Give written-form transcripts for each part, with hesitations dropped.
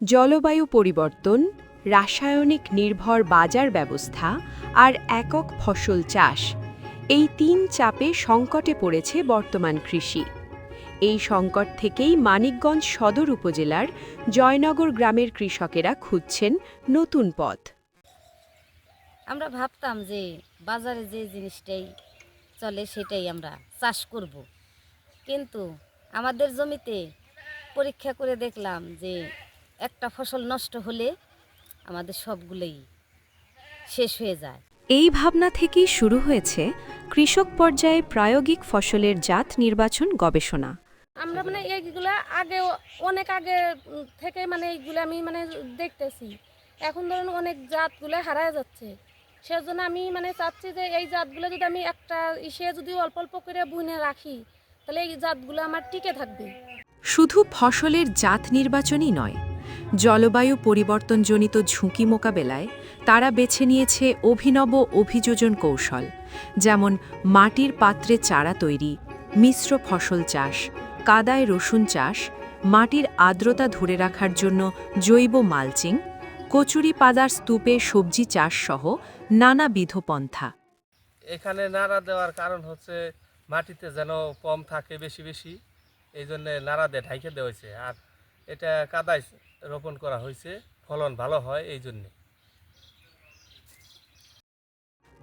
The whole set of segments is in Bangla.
জলবায়ু পরিবর্তন, রাসায়নিক নির্ভর বাজার ব্যবস্থা আর একক ফসল চাষ এই তিন চাপে সংকটে পড়েছে বর্তমান কৃষি। এই সংকট থেকেই মানিকগঞ্জ সদর উপজেলার জয়নগর গ্রামের কৃষকেরা খুঁজছেন নতুন পথ। আমরা ভাবতাম যে বাজারে যে জিনিসটাই চলে সেটাই আমরা চাষ করব, কিন্তু আমাদের জমিতে পরীক্ষা করে দেখলাম যে একটা ফসল নষ্ট হলে আমাদের সবগুলোই শেষ হয়ে যায়। এই ভাবনা থেকেই শুরু হয়েছে কৃষক পর্যায়ে প্রায়োগিক ফসলের জাত নির্বাচন গবেষণা। আমরা এইগুলা অনেক আগে থেকে এইগুলো আমি দেখতেছি। এখন ধরুন অনেক জাতগুলো হারায় যাচ্ছে, সেজন্য আমি চাচ্ছি যে এই জাতগুলো যদি আমি একটা যদি অল্প অল্প করে বুনে রাখি, তাহলে এই জাতগুলো আমার টিকে থাকবে। শুধু ফসলের জাত নির্বাচনই নয়, জলবায়ু পরিবর্তনজনিত ঝুঁকি মোকাবেলায় তারা বেছে নিয়েছে অভিনব অভিযোজন কৌশল, যেমন মাটির পাত্রে চারা তৈরি, মিশ্র ফসল চাষ, কাদায় রসুন চাষ, মাটির আর্দ্রতা ধরে রাখার জন্য জৈব মালচিং, কচুরি পাতার স্তূপে সবজি চাষ সহ নানাবিধ পন্থা। এখানে নাড়া দেওয়ার কারণ হচ্ছে মাটিতে যেন কম থাকে বেশি বেশি, এই জন্য নাড়া দিয়ে ঢাইকে দেওয়া হয়েছে। আর এটা কাদায় রোপণ করা হয়েছে, ফলন ভালো হয় এই জন্যে।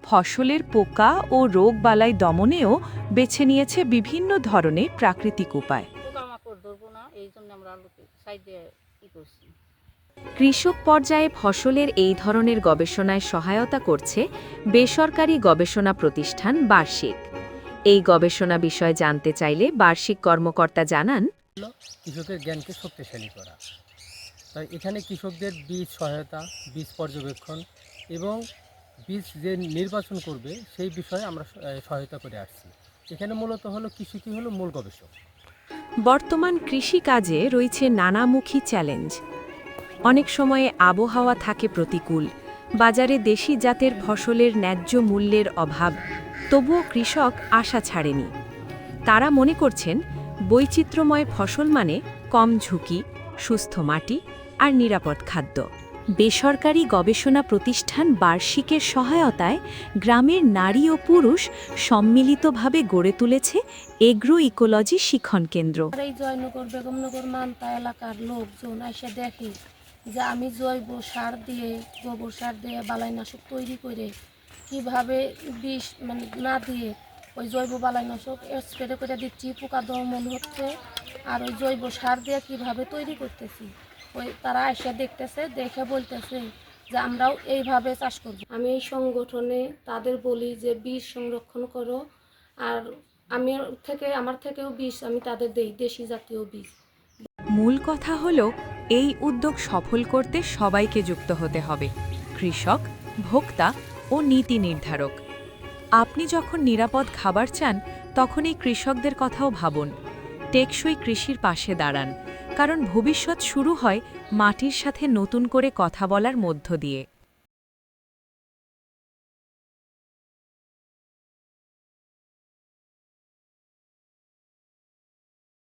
ফসলের পোকা ও রোগবালাই দমনেও বেছে নিয়েছে বিভিন্ন ধরনের প্রাকৃতিক উপায়। পোকামাকড় ধরবো না, এই জন্য আমরা আলুকে সাইডে করছি। কৃষক পর্যায়ে ফসলের এই ধরনের গবেষণায় সহায়তা করছে বেসরকারি গবেষণা প্রতিষ্ঠান বার্ষিক। এই গবেষণা বিষয়ে জানতে চাইলে বার্ষিক কর্মকর্তা জানান, কৃষকের জ্ঞানকে শক্তিশালী করা। তাই এখানে কৃষকদের বীজ সহায়তা, বীজ পর্যবেক্ষণ এবং বীজ যে নির্বাচন করবে সেই বিষয়ে আমরা সহায়তা করে আসছি। এখানে মূলত কৃষকই হলো মূল গবেষক। বর্তমান কৃষিকাজে রয়েছে নানামুখী চ্যালেঞ্জ। অনেক সময়ে আবহাওয়া থাকে প্রতিকূল, বাজারে দেশি জাতের ফসলের ন্যায্য মূল্যের অভাব, তবুও কৃষক আশা ছাড়েনি। তারা মনে করছেন বৈচিত্র্যময় ফসল মানে কম ঝুঁকি, সুস্থ মাটি আর নিরাপদ খাদ্য। বেসরকারি গবেষণা প্রতিষ্ঠান বার্ষিকের সহায়তায় গ্রামের নারী ও পুরুষ সম্মিলিতভাবে গড়ে তুলেছে এগ্রো ইকোলজি শিক্ষণ কেন্দ্র। এই জয়নগর, বেগমনগর, মান্তা এলাকার লোকজন এসে দেখে যে আমি জৈব সার দিয়ে, গোবর সার দিয়ে বালাইনাশক তৈরি করে কিভাবে বিষ না দিয়ে ওই জৈব বালাইনাশক স্প্রে করে দিচ্ছি, পোকা দমন হচ্ছে, আর ওই জৈব সার দিয়ে কিভাবে তৈরি করতেছি। ওই তারা এসে দেখতেছে, দেখে বলতেছে যে আমরাও এইভাবে চাষ করব। আমি এই সংগঠনে তাদের বলি যে বীজ সংরক্ষণ করো, আর আমার থেকেও বীজ আমি তাদের দেই, দেশি জাতীয় বীজ। মূল কথা হলো, এই উদ্যোগ সফল করতে সবাইকে যুক্ত হতে হবে, কৃষক, ভোক্তা ও নীতি নির্ধারক। আপনি যখন নিরাপদ খাবার চান, তখন এই কৃষকদের কথাও ভাবুন। টেকসই কৃষির পাশে দাঁড়ান, কারণ ভবিষ্যৎ শুরু হয় মাটির সাথে নতুন করে কথা বলার মধ্য দিয়ে।